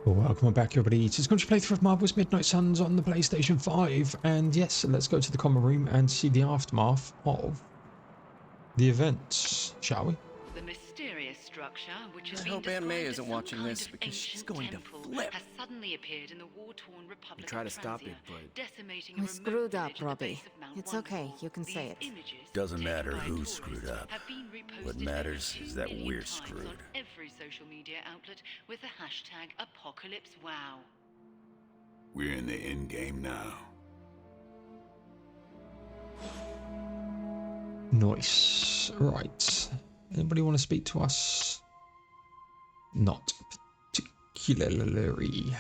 Welcome back, everybody. It's going to play through Marvel's Midnight Suns on the PlayStation 5. And yes, let's go to the common room and see the aftermath of the events, shall we? The mysterious structure, which has I been hope Aunt May described as isn't some watching kind this of because she's ancient going to temple, flip. has suddenly appeared in the war-torn Republic We try of to stop Transia, it, but decimating a We remote screwed up, village at the Robbie. base of Mount It's okay, Wonderful. you can say it. These images, Doesn't taken matter by who tourists, screwed up. have been What reposted matters over is 2 that million we're times screwed. on every social media outlet with the hashtag #ApocalypseWow. We're in the end game now. Nice. Right. Anybody want to speak to us? Not particularly.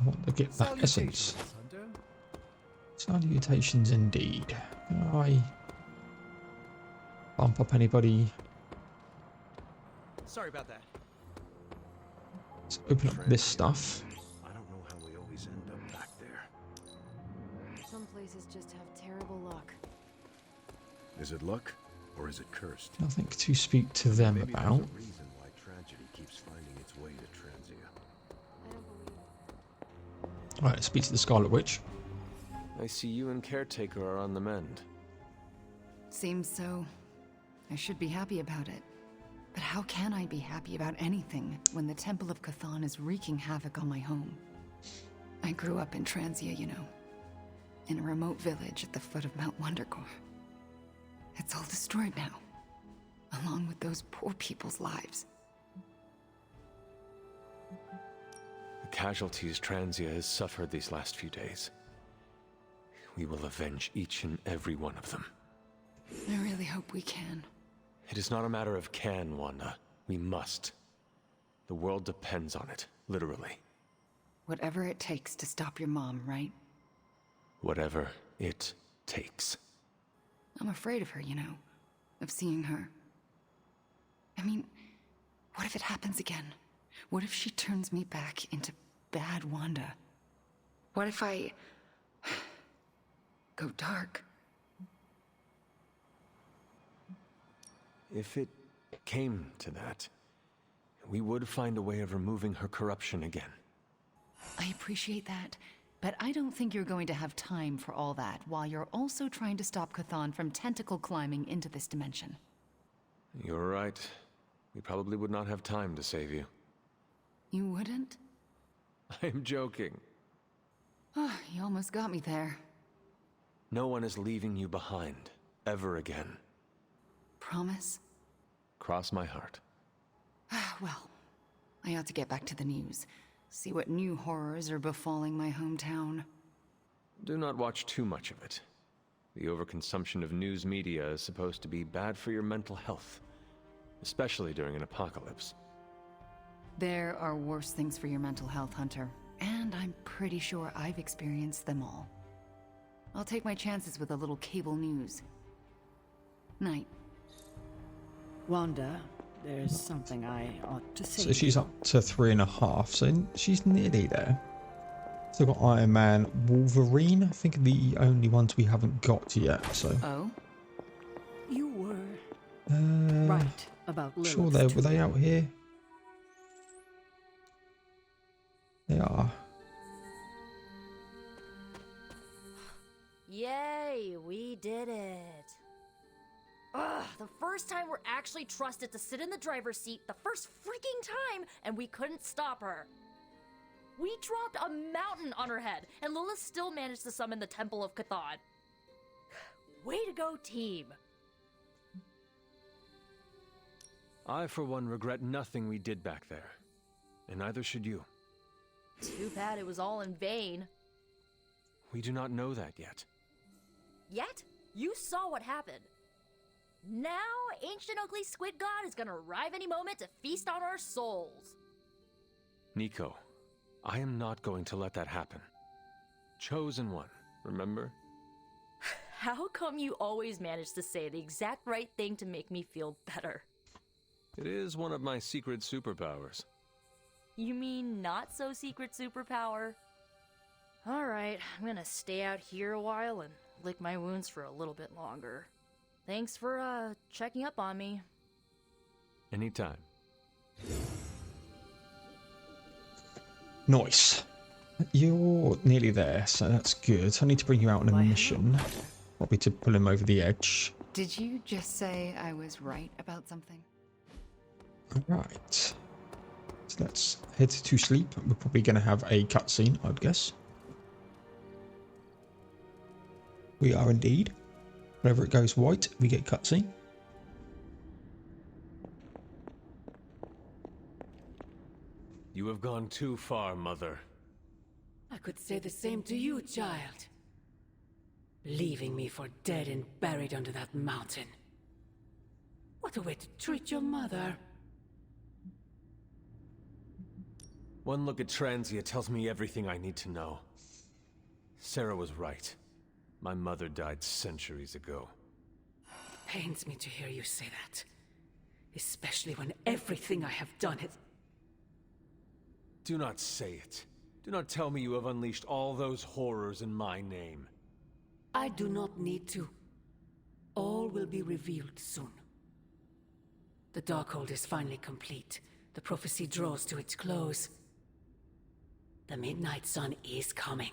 I want to get that essence. Hunter. Salutations indeed. Can I bump up anybody? Sorry about that. Let's open up this stuff. I don't know how we always end up back there. Some places just have terrible luck. Is it luck, or is it cursed? Nothing to speak to them Maybe about. there's a reason why tragedy keeps finding its way to Transia. I don't believe Right, let's speak to the Scarlet Witch. I see you and Caretaker are on the mend. Seems so. I should be happy about it. But how can I be happy about anything when the Temple of Cthon is wreaking havoc on my home? I grew up in Transia, you know. In a remote village at the foot of Mount Wondergore. It's all destroyed now. Along with those poor people's lives. The casualties Transia has suffered these last few days. We will avenge each and every one of them. I really hope we can. It is not a matter of can, Wanda. We must. The world depends on it, literally. Whatever it takes to stop your mom, right? Whatever it takes. I'm afraid of her, you know. Of seeing her. I mean, what if it happens again? What if she turns me back into bad Wanda? What if I go dark? If it came to that, we would find a way of removing her corruption again. I appreciate that, but I don't think you're going to have time for all that while you're also trying to stop Cthon from tentacle climbing into this dimension. You're right. We probably would not have time to save you. You wouldn't? I'm joking. Oh, you almost got me there. No one is leaving you behind, ever again. Promise? Cross my heart. Well, I ought to get back to the news. See what new horrors are befalling my hometown. Do not watch too much of it. The overconsumption of news media is supposed to be bad for your mental health, especially during an apocalypse. There are worse things for your mental health, Hunter. And I'm pretty sure I've experienced them all. I'll take my chances with a little cable news. Night. Wanda, there's something I ought to say. So she's up to 3.5, so she's nearly there. Still got Iron Man, Wolverine. I think the only ones we haven't got yet. So Oh? You were right. right about Lilith. Sure, were they out here? They are. Yay, we did it. Ugh, the first time we're actually trusted to sit in the driver's seat, the first freaking time, and we couldn't stop her. We dropped a mountain on her head, and Lilith still managed to summon the Temple of Cthon. Way to go, team. I, for one, regret nothing we did back there. And neither should you. Too bad it was all in vain. We do not know that yet. Yet, you saw what happened. Now, ancient ugly squid god is gonna arrive any moment to feast on our souls. Nico, I am not going to let that happen. Chosen one, remember? How come you always manage to say the exact right thing to make me feel better? It is one of my secret superpowers. You mean not so secret superpower? Alright, I'm gonna stay out here a while and lick my wounds for a little bit longer. Thanks for, checking up on me. Anytime. Nice. You're nearly there, so that's good. I need to bring you out on a mission. Probably to pull him over the edge. Did you just say I was right about something? Alright. So let's head to sleep. We're probably going to have a cutscene, I'd guess. We are indeed. Whenever it goes white, we get cutscene. You have gone too far, Mother. I could say the same to you, child. Leaving me for dead and buried under that mountain. What a way to treat your mother. One look at Transia tells me everything I need to know. Sarah was right. My mother died centuries ago. It pains me to hear you say that. Especially when everything I have done has... Do not say it. Do not tell me you have unleashed all those horrors in my name. I do not need to. All will be revealed soon. The Darkhold is finally complete. The prophecy draws to its close. The Midnight Sun is coming,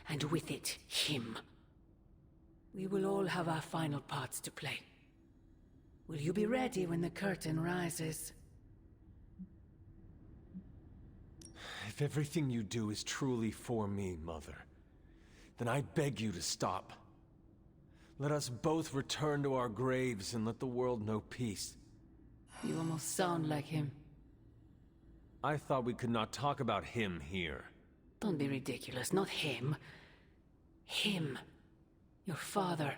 and with it, him. We will all have our final parts to play. Will you be ready when the curtain rises? If everything you do is truly for me, Mother, then I beg you to stop. Let us both return to our graves and let the world know peace. You almost sound like him. I thought we could not talk about him here. Don't be ridiculous, not him. Him. Your father.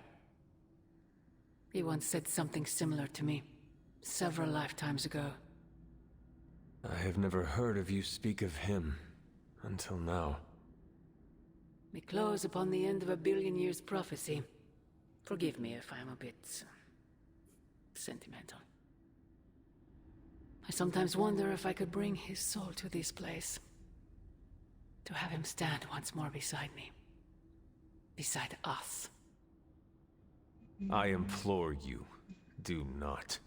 He once said something similar to me, several lifetimes ago. I have never heard of you speak of him, until now. We close upon the end of a billion years prophecy. Forgive me if I'm a bit... sentimental. I sometimes wonder if I could bring his soul to this place. To have him stand once more beside me. Beside us. I implore you, do not.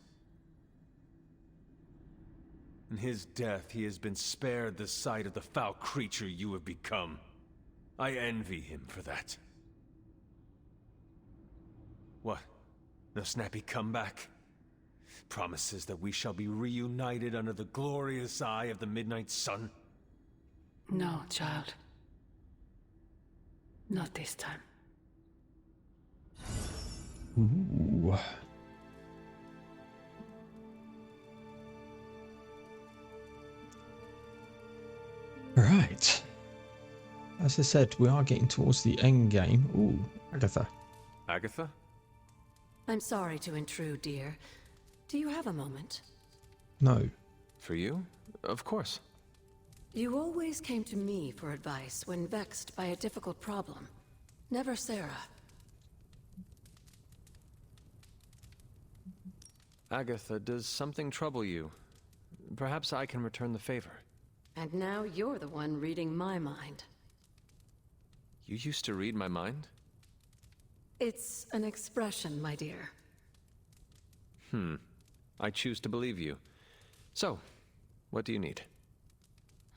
In his death, he has been spared the sight of the foul creature you have become. I envy him for that. What? No snappy comeback? Promises that we shall be reunited under the glorious eye of the Midnight Sun? No, child. Not this time. Ooh. Right. As I said, we are getting towards the end game. Ooh, Agatha. Agatha? I'm sorry to intrude, dear. Do you have a moment? No. For you? Of course. You always came to me for advice when vexed by a difficult problem. Never Sarah. Agatha, does something trouble you? Perhaps I can return the favor. And now you're the one reading my mind. You used to read my mind? It's an expression, my dear. I choose to believe you. So, what do you need?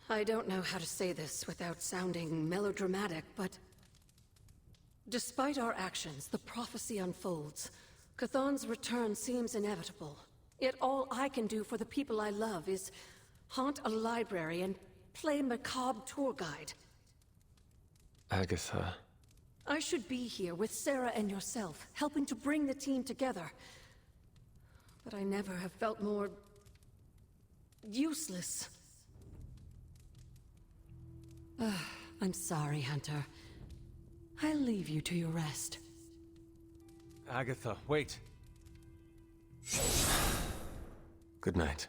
I don't know how to say this without sounding melodramatic, but... Despite our actions, the prophecy unfolds. Chthon's return seems inevitable. Yet all I can do for the people I love is haunt a library and play macabre tour guide. Agatha... I should be here with Sarah and yourself, helping to bring the team together. But I never have felt more... useless. I'm sorry, Hunter. I'll leave you to your rest. Agatha, wait. Good night.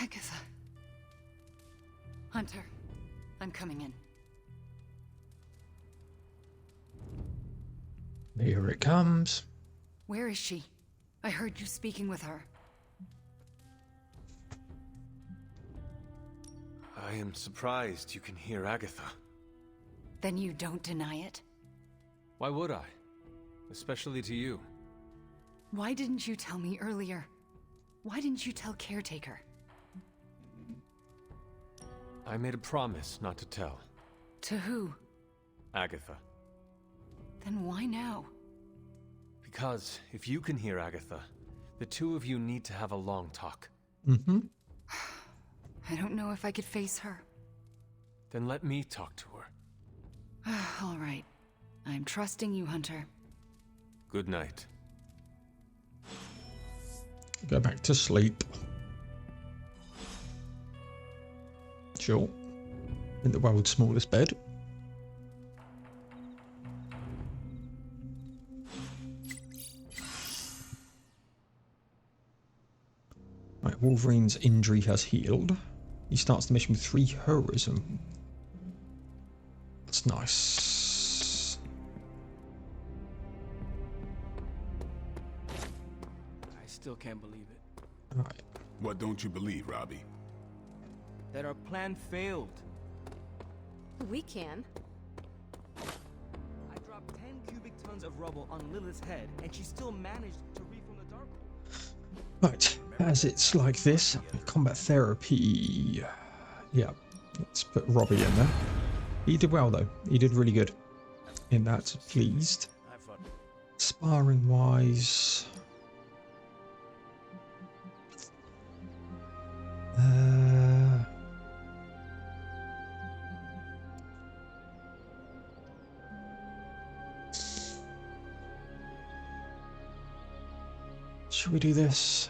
Agatha. Hunter, I'm coming in. Here it comes. Where is she? I heard you speaking with her. I am surprised you can hear Agatha. Then you don't deny it? Why would I? Especially to you. Why didn't you tell me earlier? Why didn't you tell Caretaker? I made a promise not to tell. To who? Agatha. Then why now? Because if you can hear Agatha, the two of you need to have a long talk. Mm-hmm. I don't know if I could face her. Then let me talk to her. All right. I'm trusting you, Hunter. Good night. Go back to sleep. Sure. In the world's smallest bed. Right, Wolverine's injury has healed. He starts the mission with 3 heroism. That's nice. I still can't believe it. Right. What don't you believe, Robbie? That our plan failed. We can. I dropped 10 cubic tons of rubble on Lilith's head, and she still managed to reform the Dark Hole. Right, as it's like this, combat therapy. Yeah, let's put Robbie in there. He did well though. He did really good in that. Pleased. Sparring wise. Should we do this?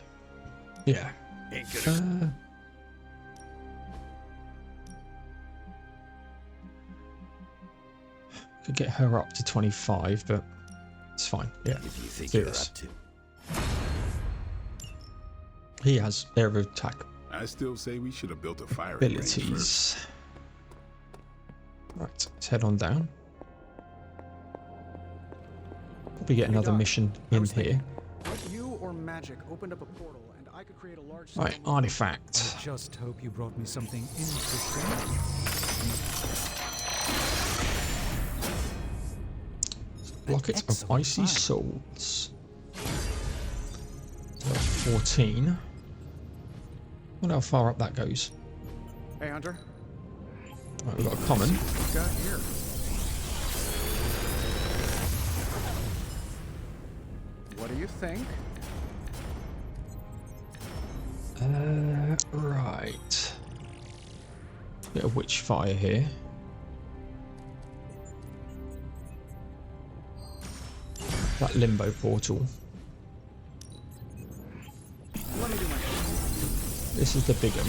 Yeah. Could get her up to 25, but it's fine. Yeah. If you think do you're this. up to. He has air of attack I still say we should have built a fire range first. abilities. Right, let's head on down. Probably get another mission in here. What you or magic opened up a portal and I could create a large Right, artifact. I just hope you brought me something interesting. Blocket of Icy Souls. 14. Wonder how far up that goes. Hey, Hunter. Right, we've got a common. What got here? What do you think? Right. Bit of witch fire here. That limbo portal. Let me do my This is the big one.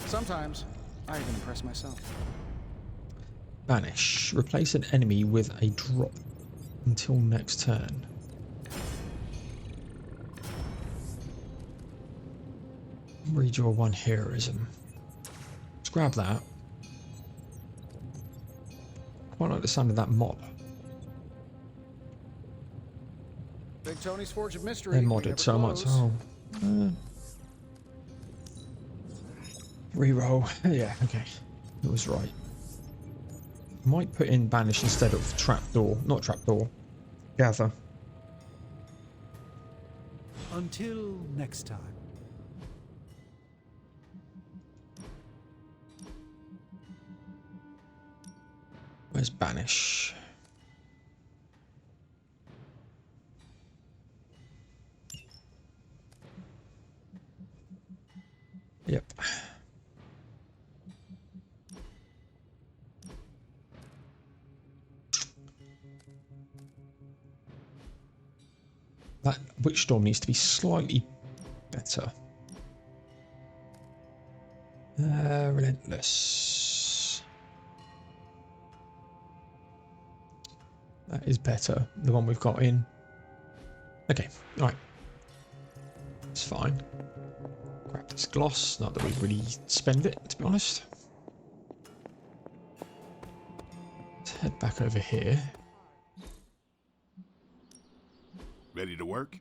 Sometimes I even impress myself. Banish. Replace an enemy with a drop until next turn. Redraw 1 heroism. Let's grab that. Quite like the sound of that mod. Big Tony's Forge of Mystery. They we modded never so much. close. Oh. Reroll. Yeah, okay. It was right. Might put in Banish instead of Trapdoor. Not Trapdoor. Gather. Until next time. Where's Banish? Yep. That Witch Storm needs to be slightly better. Relentless. That is better. The one we've got in. Okay, right. It's fine. Grab this gloss. Not that we really spend it, to be honest. Let's head back over here. Ready to work?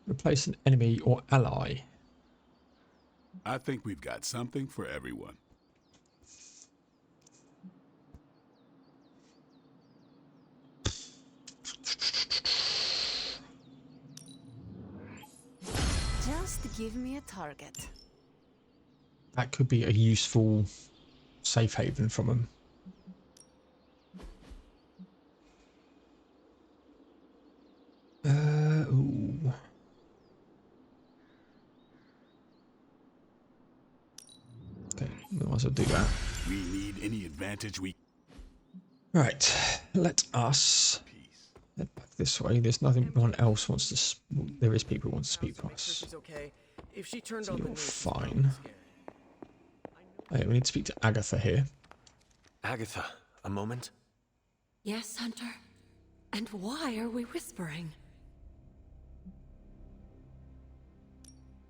Replace an enemy or ally. I think we've got something for everyone. Give me a target. That could be a useful safe haven from him. Ooh. Okay, we might as well do that. We need any advantage we... Right, let us head back this way. There's nothing. No one else wants to. There is people who want to speak to us. She's okay. If she turned So on the you're news, fine. Oh, yeah, we need to speak to Agatha here. Agatha, a moment? Yes, Hunter? And why are we whispering?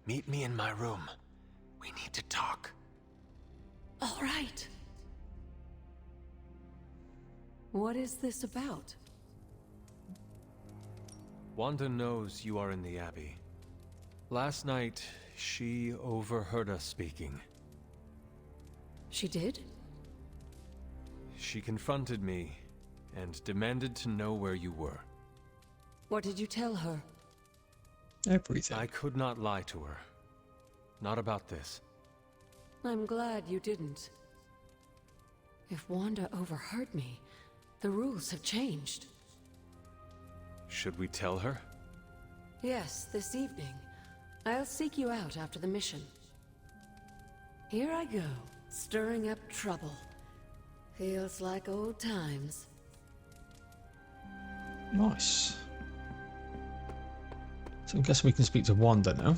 Meet me in my room. We need to talk. All right. What is this about? Wanda knows you are in the Abbey. Last night, she overheard us speaking. She did? She confronted me and demanded to know where you were. What did you tell her? Everything. I could not lie to her. Not about this. I'm glad you didn't. If Wanda overheard me, the rules have changed. Should we tell her? Yes, this evening. I'll seek you out after the mission. Here I go, stirring up trouble. Feels like old times. Nice. So I guess we can speak to Wanda now.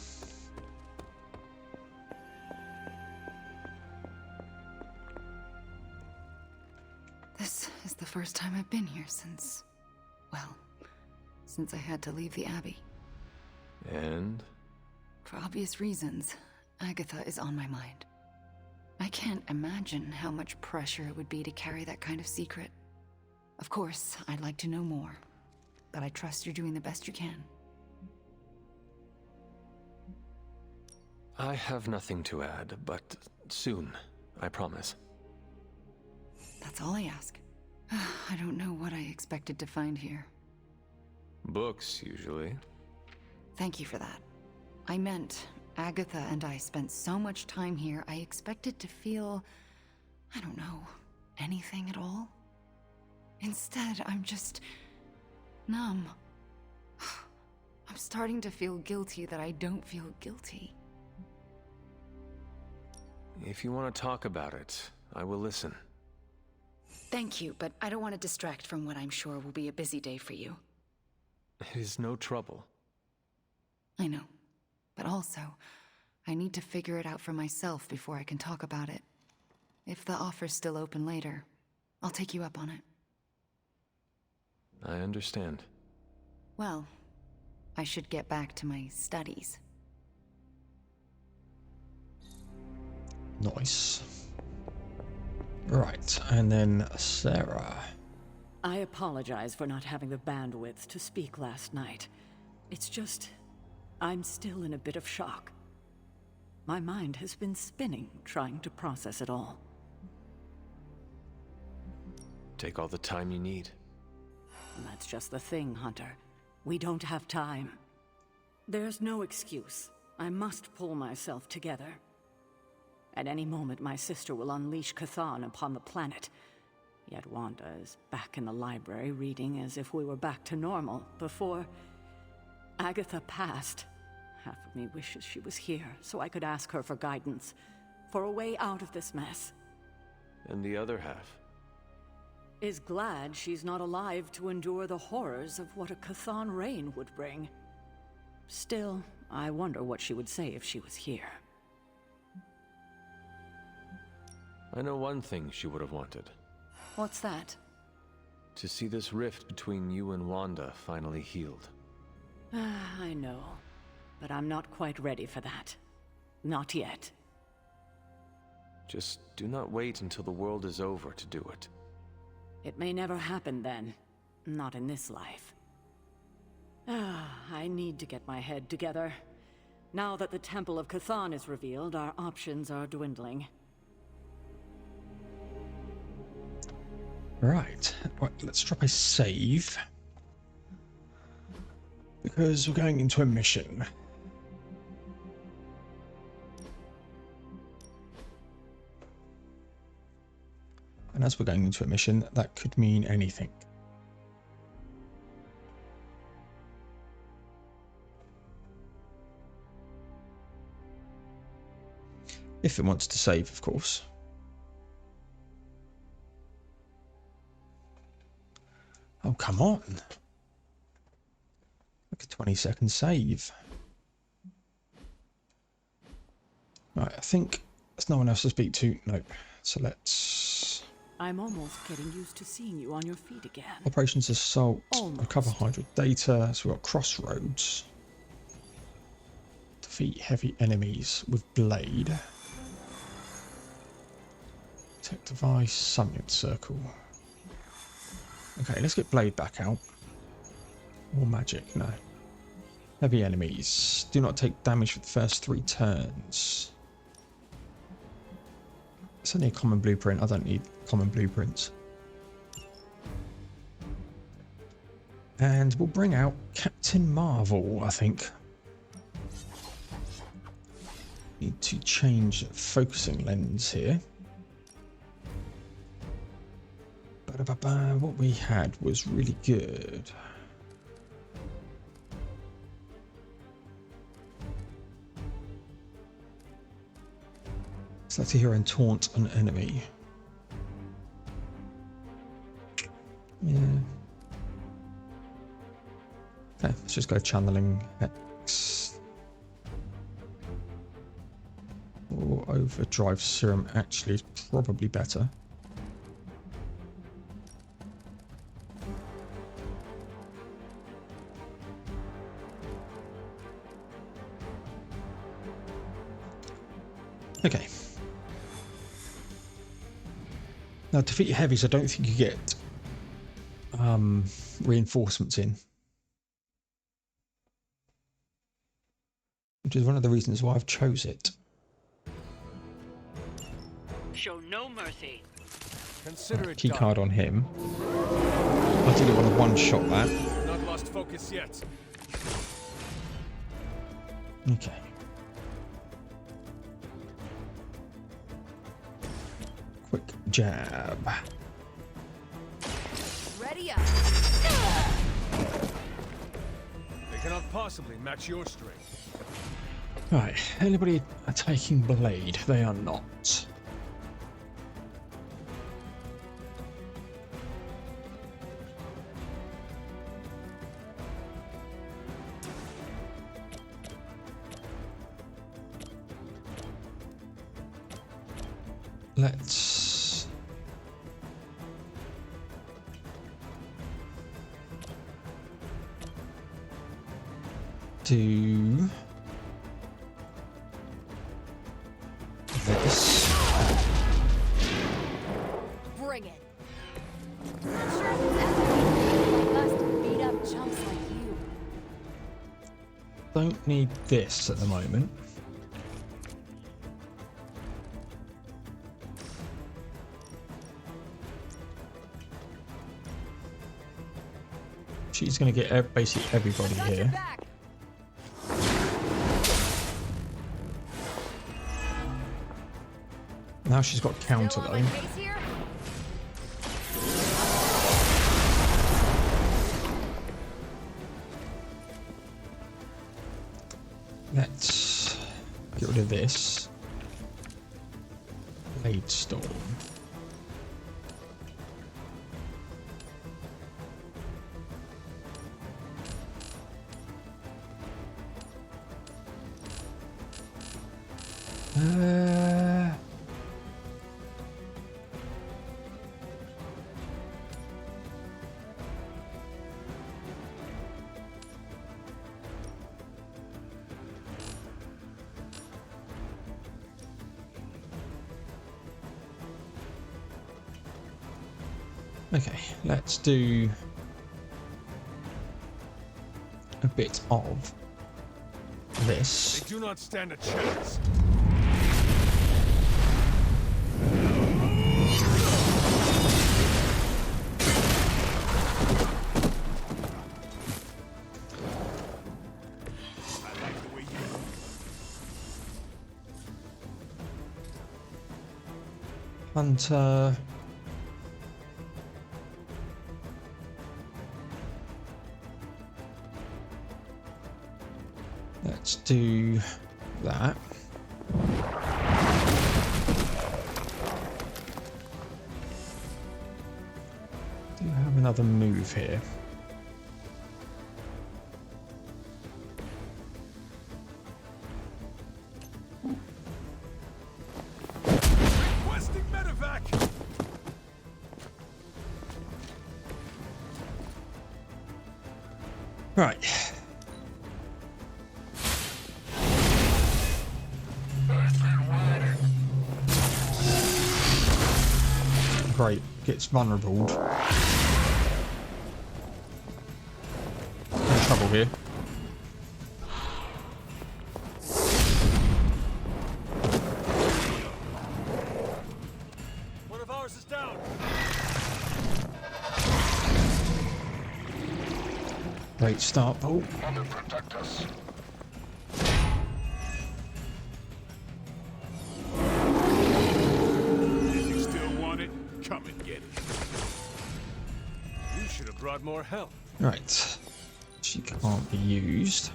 This is the first time I've been here since... well, since I had to leave the Abbey. And? For obvious reasons, Agatha is on my mind. I can't imagine how much pressure it would be to carry that kind of secret. Of course, I'd like to know more, but I trust you're doing the best you can. I have nothing to add, but soon, I promise. That's all I ask. I don't know what I expected to find here. Books, usually. Thank you for that. I meant, Agatha and I spent so much time here, I expected to feel... I don't know, anything at all? Instead, I'm just... numb. I'm starting to feel guilty that I don't feel guilty. If you want to talk about it, I will listen. Thank you, but I don't want to distract from what I'm sure will be a busy day for you. It is no trouble. I know. But also, I need to figure it out for myself before I can talk about it. If the offer's still open later, I'll take you up on it. I understand. Well, I should get back to my studies. Nice. Right, and then Sarah. I apologize for not having the bandwidth to speak last night. It's just... I'm still in a bit of shock. My mind has been spinning, trying to process it all. Take all the time you need. That's just the thing, Hunter. We don't have time. There's no excuse. I must pull myself together. At any moment, my sister will unleash Chthon upon the planet. Yet Wanda is back in the library reading as if we were back to normal before Agatha passed. Half of me wishes she was here so I could ask her for guidance, for a way out of this mess. And the other half? Is glad she's not alive to endure the horrors of what a Chthon reign would bring. Still, I wonder what she would say if she was here. I know one thing she would have wanted. What's that? To see this rift between you and Wanda finally healed. I know, but I'm not quite ready for that. Not yet. Just do not wait until the world is over to do it. It may never happen then. Not in this life. I need to get my head together. Now that the Temple of Chthon is revealed, our options are dwindling. Right, let's drop a save. Because we're going into a mission. And as we're going into a mission, that could mean anything. If it wants to save, of course. Oh, come on. Like a 20-second save. Right, I think there's no one else to speak to. Nope. So let's... I'm almost getting used to seeing you on your feet again. Operations Assault. Recover Hydra data. So we've got Crossroads. Defeat heavy enemies with Blade. Tech device. Summit circle. Okay, let's get Blade back out. Or magic, no. Heavy enemies. Do not take damage for the first 3 turns. It's only a common blueprint. I don't need common blueprints. And we'll bring out Captain Marvel, I think. Need to change focusing lens here. What we had was really good. Select a hero and taunt an enemy. Yeah. Okay, let's just go channeling X. Or overdrive serum actually is probably better. Okay. Now, defeat heavies, I don't think you get reinforcements in. Which is one of the reasons why I've chose it. Show no mercy. Consider it Key done. card on him. I didn't want to one-shot that. Not lost focus yet. Okay. Quick jab. Ready up. They cannot possibly match your strength. Right, anybody taking Blade? They are not. Let's do this. Bring it. Not sure if it's ever like us to beat up chumps like you. Don't need this at the moment. She's going to get basically everybody here. Now she's got counter though. Let's get rid of this. Blade Storm. Okay, let's do a bit of this. They do not stand a chance. Hunter. Let's do that. Do you have another move here? Requesting medevac. Right. Great. Gets vulnerable. No trouble here. One of ours is down. Great start, Paul. Protect us. If you still want it, come and get it. You should have brought more help. Right. She can't be used.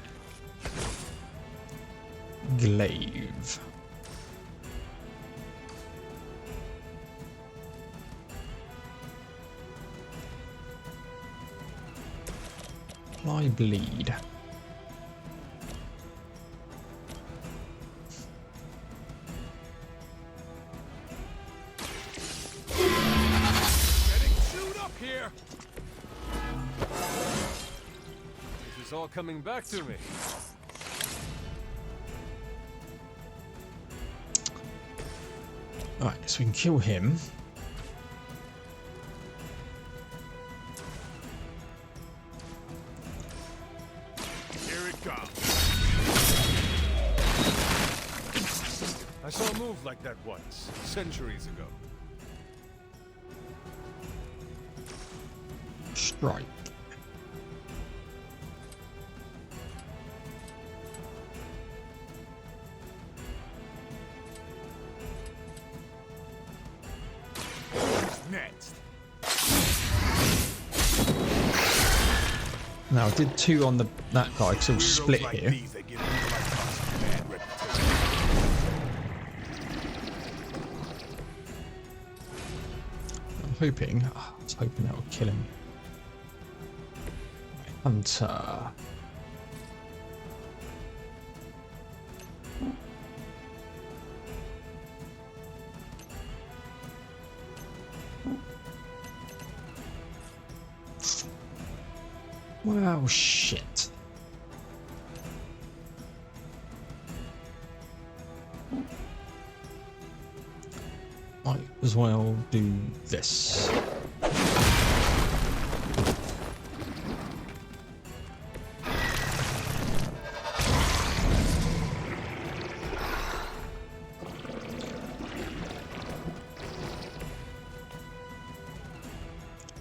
Glaive. Apply bleed. Getting chewed up here. This is all coming back to me. Alright, so we can kill him. Here it comes. I saw a move like that once, centuries ago. Strike. Next. Now I did 2 on that guy because he'll split Heroes like here. these that give people like us a bad reputation. I'm hoping. I was hoping that would kill him. Hunter. Well, shit. Might as well do this.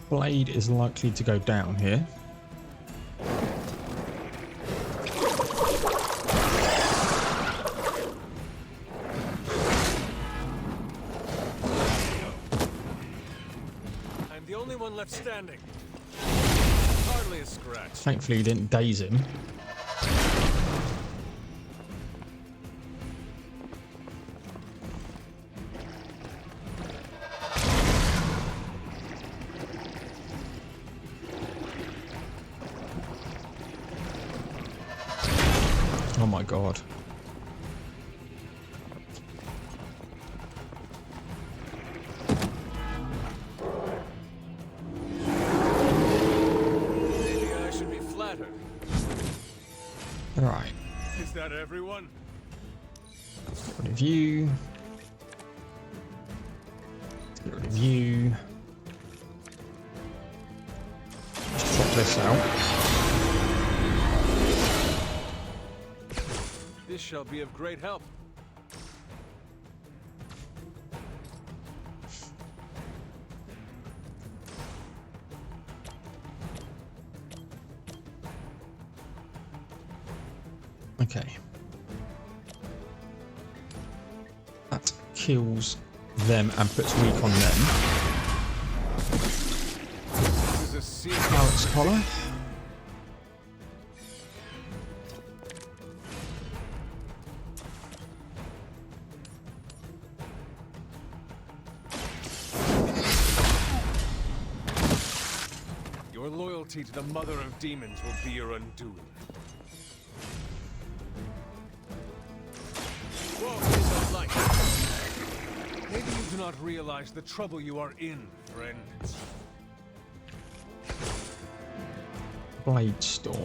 Blade is likely to go down here. I'm the only one left standing. Hardly a scratch. Thankfully, he didn't daze him. Oh my god. Maybe I should be flattered. Alright. Is that everyone? Get rid of you. Get rid of you. Let's chop this out. This shall be of great help. Okay. That kills them and puts weak on them. This is a secret. Alex collar. Your loyalty to the Mother of Demons will be your undoing. Walk in the light. Maybe you do not realize the trouble you are in, friend. Blade Storm.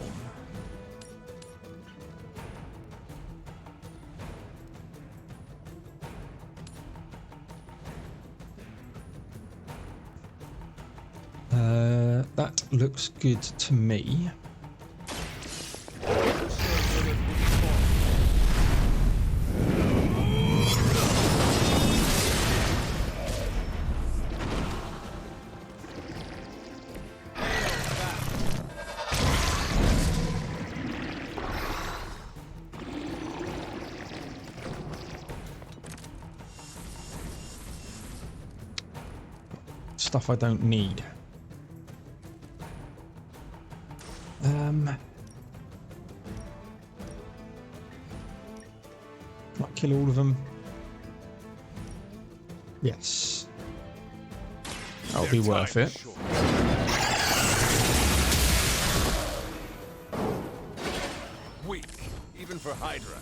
That looks good to me. Stuff I don't need. Might kill all of them. Yes. That'll be worth it. Weak, even for Hydra.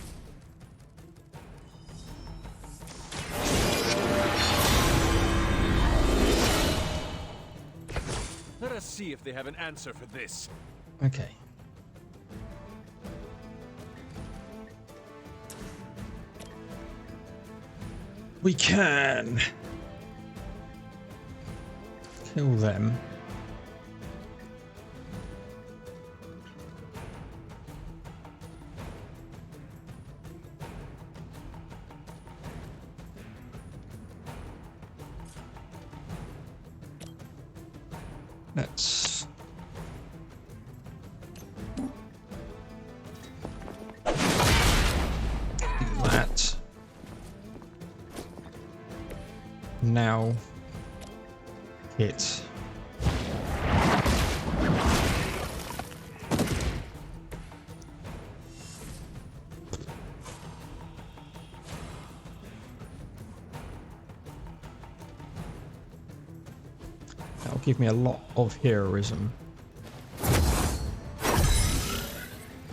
Let us see if they have an answer for this. Okay. We can kill them. Let's do that. Now hit. That'll give me a lot of heroism.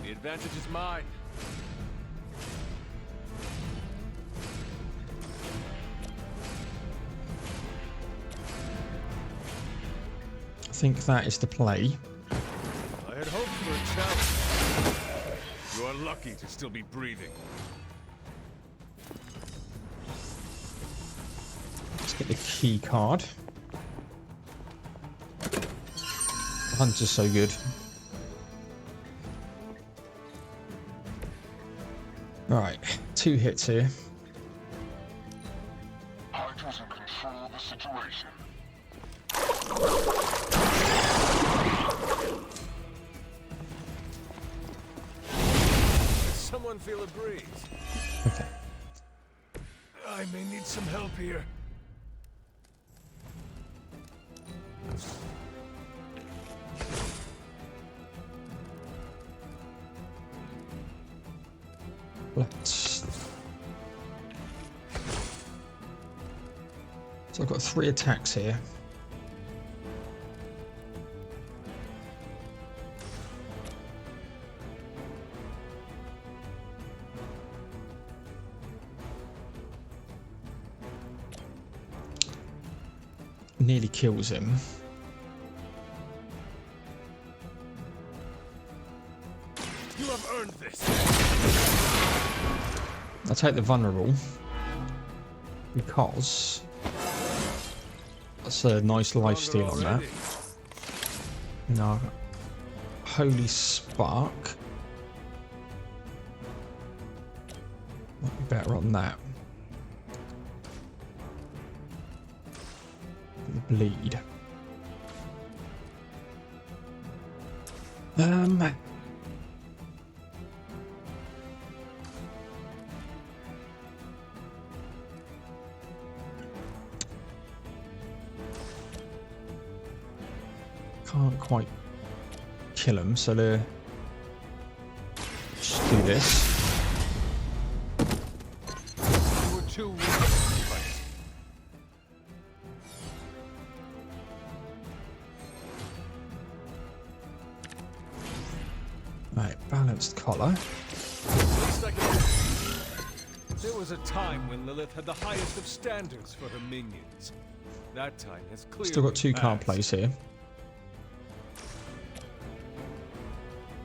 The advantage is mine. I think that is the play. I had hoped for a challenge. You are lucky to still be breathing. Let's get the key card. The Hunter's so good. Right, 2 hits here. Hydra's in control of the situation. Does someone feel a breeze? Okay. I may need some help here. Let's... So I've got 3 attacks here. Nearly kills him. You have earned this. I'll take the vulnerable because that's a nice lifesteal on that. Now, Holy Spark might be better on that. The bleed. Can't quite kill him, so let's do this. You were too weak to fight. Right, balanced collar. There was a time when Lilith had the highest of standards for her minions. That time has clearly Still got 2 card passed. plays here.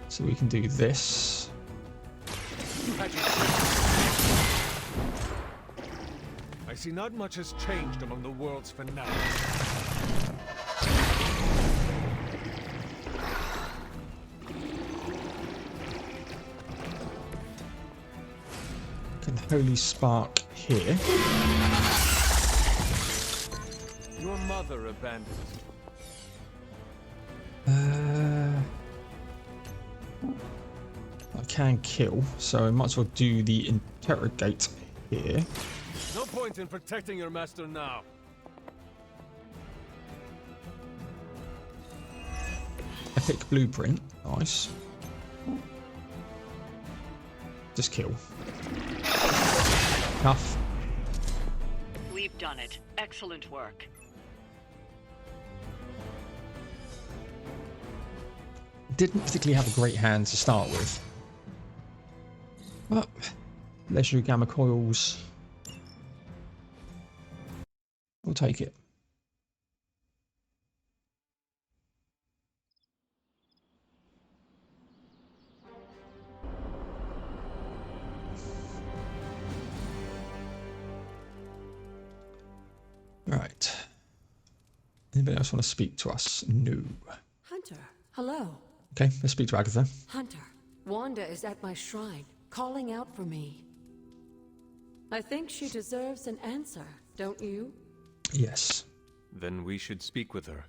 So we can do this. I see not much has changed among the world's fanatics. Can Holy Spark here. Your mother abandoned you. I can kill, so I might as well do the interrogate here. No point in protecting your master now. Epic blueprint, nice. Just kill. Enough. We've done it. Excellent work. Didn't particularly have a great hand to start with. But legendary gamma coils. We'll take it. Right. Anybody else want to speak to us? No. Hunter, hello. Okay, let's speak to Agatha. Hunter, Wanda is at my shrine, calling out for me. I think she deserves an answer, don't you? Yes. Then we should speak with her.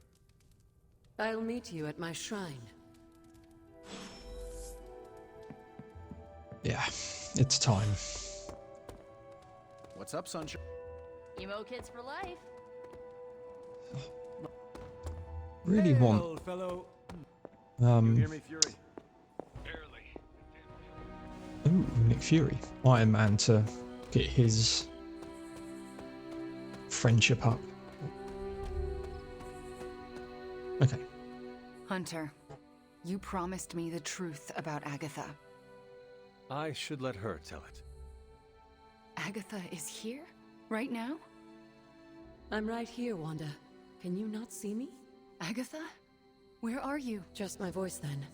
I'll meet you at my shrine. Yeah, it's time. What's up, Sunshine? Emo kids for life. Really want Old fellow. me, Fury? ooh, Nick Fury, Iron Man to get his friendship up. Okay. Hunter, you promised me the truth about Agatha. I should let her tell it. Agatha is here? Right now? I'm right here, Wanda. Can you not see me? Agatha? Where are you? Just my voice then.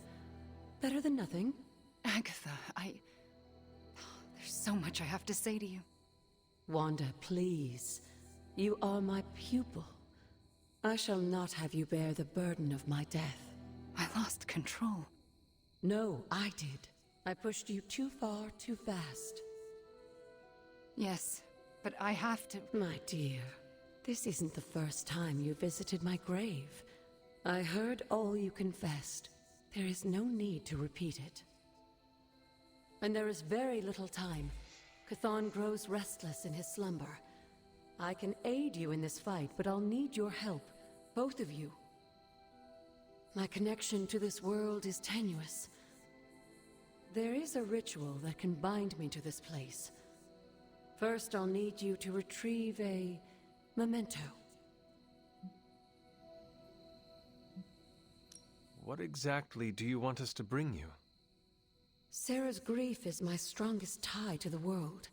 Better than nothing. Agatha, there's so much I have to say to you. Wanda, please. You are my pupil. I shall not have you bear the burden of my death. I lost control. No, I did. I pushed you too far, too fast. Yes, but I have to... My dear, this isn't the first time you visited my grave. I heard all you confessed. There is no need to repeat it. And there is very little time. Chthon grows restless in his slumber. I can aid you in this fight, but I'll need your help. Both of you. My connection to this world is tenuous. There is a ritual that can bind me to this place. First, I'll need you to retrieve a memento. What exactly do you want us to bring you? Sarah's grief is my strongest tie to the world.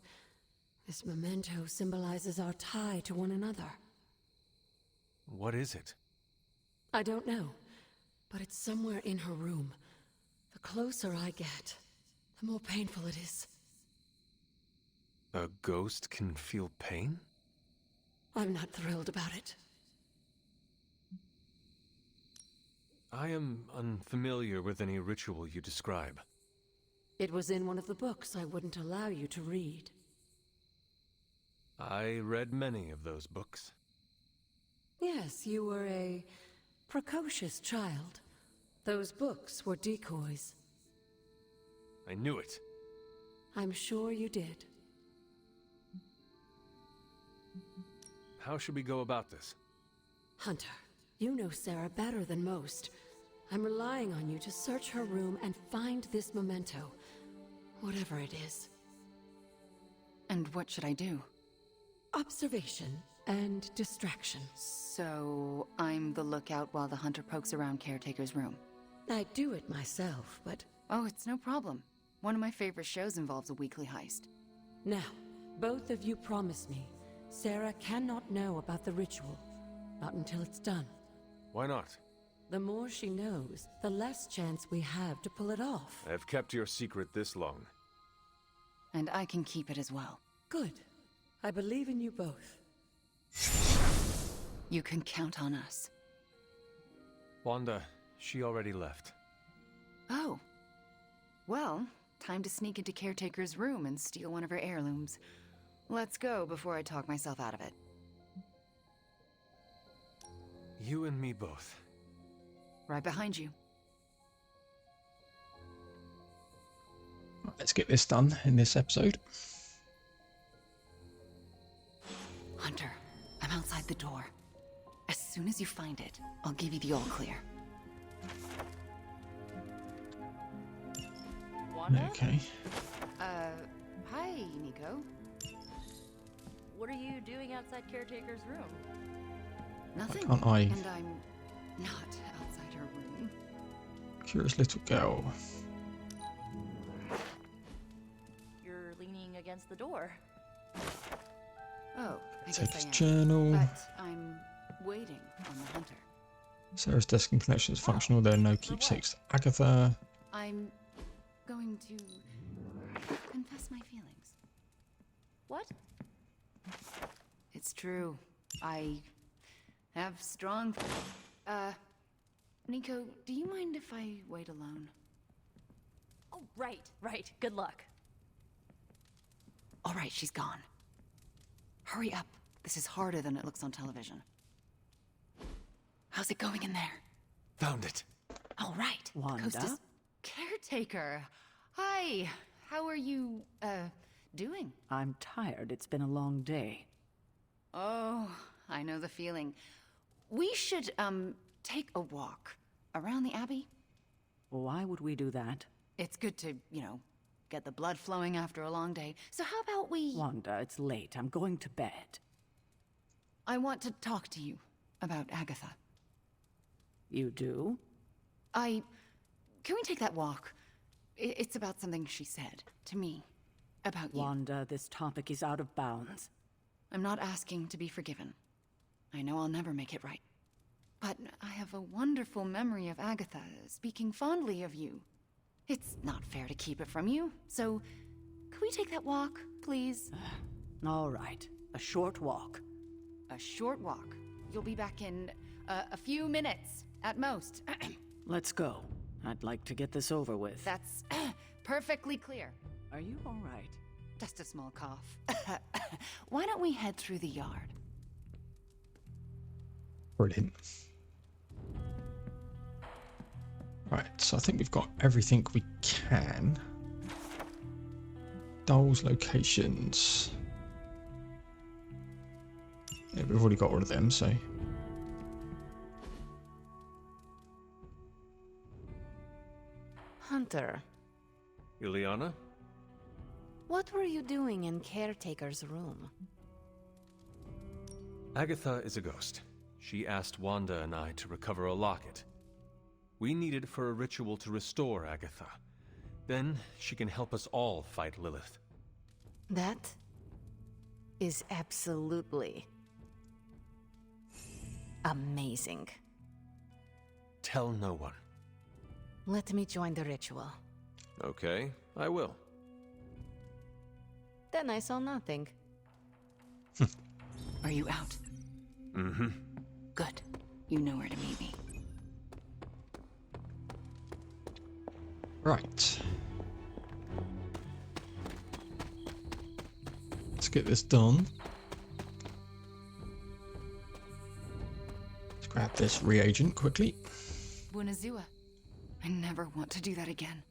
This memento symbolizes our tie to one another. What is it? I don't know, but it's somewhere in her room. The closer I get, the more painful it is. A ghost can feel pain? I'm not thrilled about it. I am unfamiliar with any ritual you describe. It was in one of the books I wouldn't allow you to read. I read many of those books. Yes, you were a precocious child. Those books were decoys. I knew it. I'm sure you did. How should we go about this? Hunter, you know Sarah better than most. I'm relying on you to search her room and find this memento. Whatever it is. And what should I do? Observation and distraction. So, I'm the lookout while the hunter pokes around Caretaker's room. I do it myself, but Oh, it's no problem. One of my favorite shows involves a weekly heist. Now, both of you promise me Sarah cannot know about the ritual. Not until it's done. Why not? The more she knows, the less chance we have to pull it off. I've kept your secret this long. And I can keep it as well. Good. I believe in you both. You can count on us. Wanda, she already left. Oh. Well, time to sneak into Caretaker's room and steal one of her heirlooms. Let's go before I talk myself out of it. You and me both. Right behind you. Right, let's get this done in this episode. Hunter, I'm outside the door. As soon as you find it, I'll give you the all clear. Wanda? Okay. Hi, Nico. What are you doing outside Caretaker's room? Nothing. Can't I? And I'm not outside her room. Curious little girl. You're leaning against the door. Oh, I Take guess his I am. journal. But I'm waiting on the Hunter. Sarah's desk and connection is functional. There are no keepsakes. Agatha. I'm going to confess my feelings. What? It's true. I have strong... Nico, do you mind if I wait alone? Oh, right. Good luck. All right, she's gone. Hurry up. This is harder than it looks on television. How's it going in there? Found it. All right. Wanda? Coast is Caretaker. Hi. How are you, doing? I'm tired. It's been a long day. Oh, I know the feeling. We should, take a walk around the Abbey. Why would we do that? It's good to, get the blood flowing after a long day. So how about we... Wanda, it's late. I'm going to bed. I want to talk to you about Agatha. You do? Can we take that walk? It's about something she said to me. About you. Wanda, this topic is out of bounds. I'm not asking to be forgiven. I know I'll never make it right. But I have a wonderful memory of Agatha speaking fondly of you. It's not fair to keep it from you, so could we take that walk, please? All right. A short walk. A short walk. You'll be back in a few minutes, at most. Let's go. I'd like to get this over with. That's perfectly clear. Are you all right? Just a small cough. Why don't we head through the yard? Brilliant. Right, so I think we've got everything we can. Dolls locations. Yeah, we've already got all of them, so... Hunter, Ileana? what were you doing in Caretaker's room? Agatha is a ghost. She asked Wanda and I to recover a locket. We need it for a ritual to restore Agatha. Then she can help us all fight Lilith. That is absolutely amazing. Tell no one. Let me join the ritual. Okay, I will. Then I saw nothing. Are you out? Mm-hmm. Good. You know where to meet me. Right. Let's get this done. Let's grab this reagent quickly. Bunazua. I never want to do that again.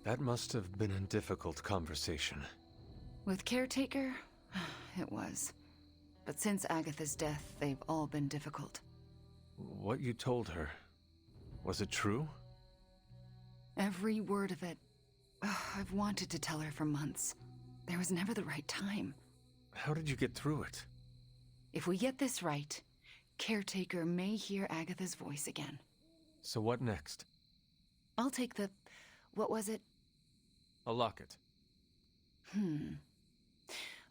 That must have been a difficult conversation. With Caretaker, it was. But since Agatha's death, they've all been difficult. What you told her, was it true? Every word of it. I've wanted to tell her for months. There was never the right time. How did you get through it? If we get this right, Caretaker may hear Agatha's voice again. So what next? I'll take the... what was it? A locket.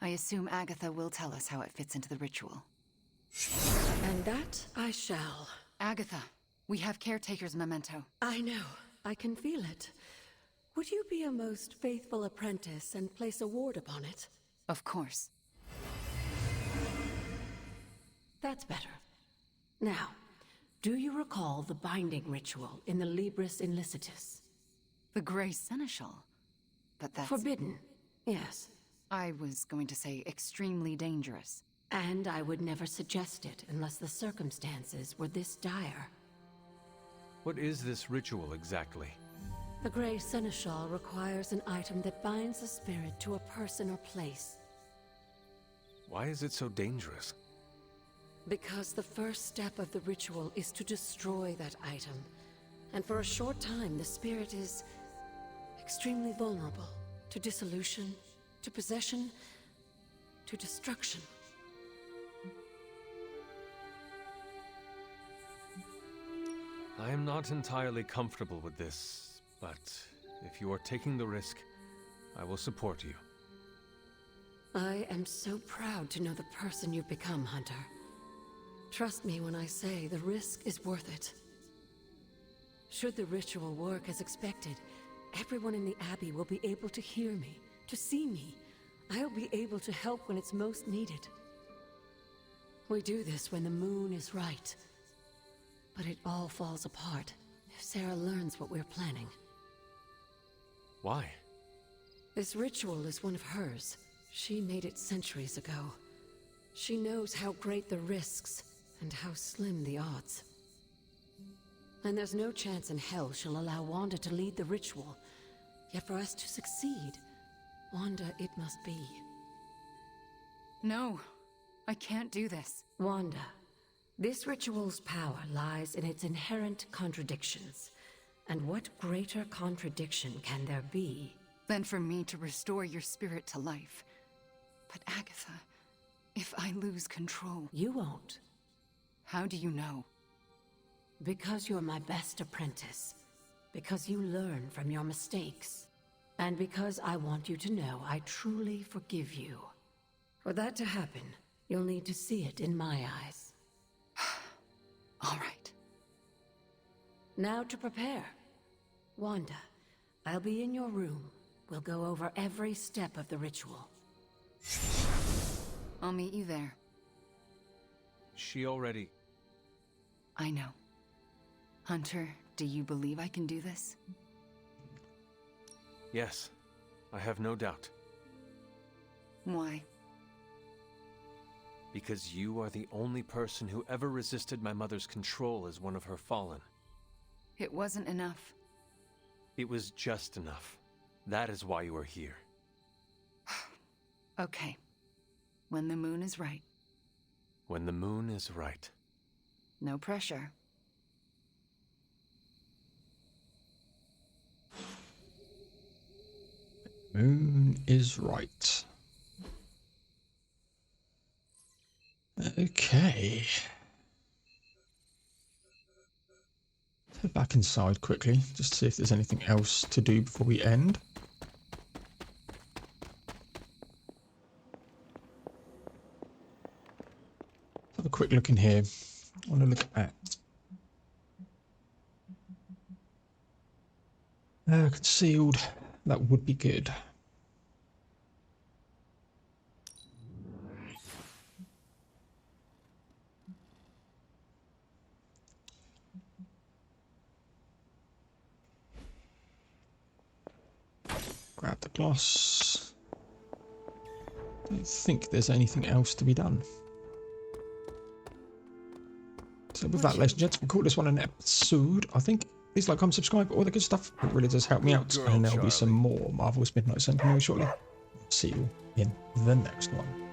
I assume Agatha will tell us how it fits into the ritual. And that I shall. Agatha, we have Caretaker's memento. I know. I can feel it. Would you be a most faithful apprentice and place a ward upon it? Of course. That's better. Now, do you recall the binding ritual in the Libris Inlicitus? The Grey Seneschal? But that's... Forbidden, yes. I was going to say extremely dangerous. And I would never suggest it unless the circumstances were this dire. What is this ritual exactly? The Grey Seneschal requires an item that binds a spirit to a person or place. Why is it so dangerous? Because the first step of the ritual is to destroy that item. And for a short time, the spirit is extremely vulnerable to dissolution, to possession, to destruction. I am not entirely comfortable with this, but if you are taking the risk, I will support you. I am so proud to know the person you've become, Hunter. Trust me when I say the risk is worth it. Should the ritual work as expected, everyone in the Abbey will be able to hear me, to see me. I'll be able to help when it's most needed. We do this when the moon is right. But it all falls apart if Sarah learns what we're planning. Why? This ritual is one of hers. She made it centuries ago. She knows how great the risks and how slim the odds. And there's no chance in hell she'll allow Wanda to lead the ritual. Yet for us to succeed, Wanda it must be. No, I can't do this. Wanda, this ritual's power lies in its inherent contradictions. And what greater contradiction can there be than for me to restore your spirit to life? But Agatha, if I lose control... You won't. How do you know? Because you're my best apprentice. Because you learn from your mistakes. And because I want you to know I truly forgive you. For that to happen, you'll need to see it in my eyes. All right. Now to prepare. Wanda, I'll be in your room. We'll go over every step of the ritual. I'll meet you there. She already... I know. Hunter, do you believe I can do this? Yes, I have no doubt. Why? Because you are the only person who ever resisted my mother's control as one of her fallen. It wasn't enough. It was just enough. That is why you are here. Okay. When the moon is right. When the moon is right. No pressure. Moon is right. Okay. Let's head back inside quickly, just to see if there's anything else to do before we end. Have a quick look in here. I want to look at concealed. That would be good. Grab the gloss. Don't think there's anything else to be done. So with that, ladies and gents, we'll call this one an episode. I think please like, comment, subscribe, all the good stuff. It really does help me out. And there'll be some more Marvel's Midnight Sun coming shortly. See you in the next one.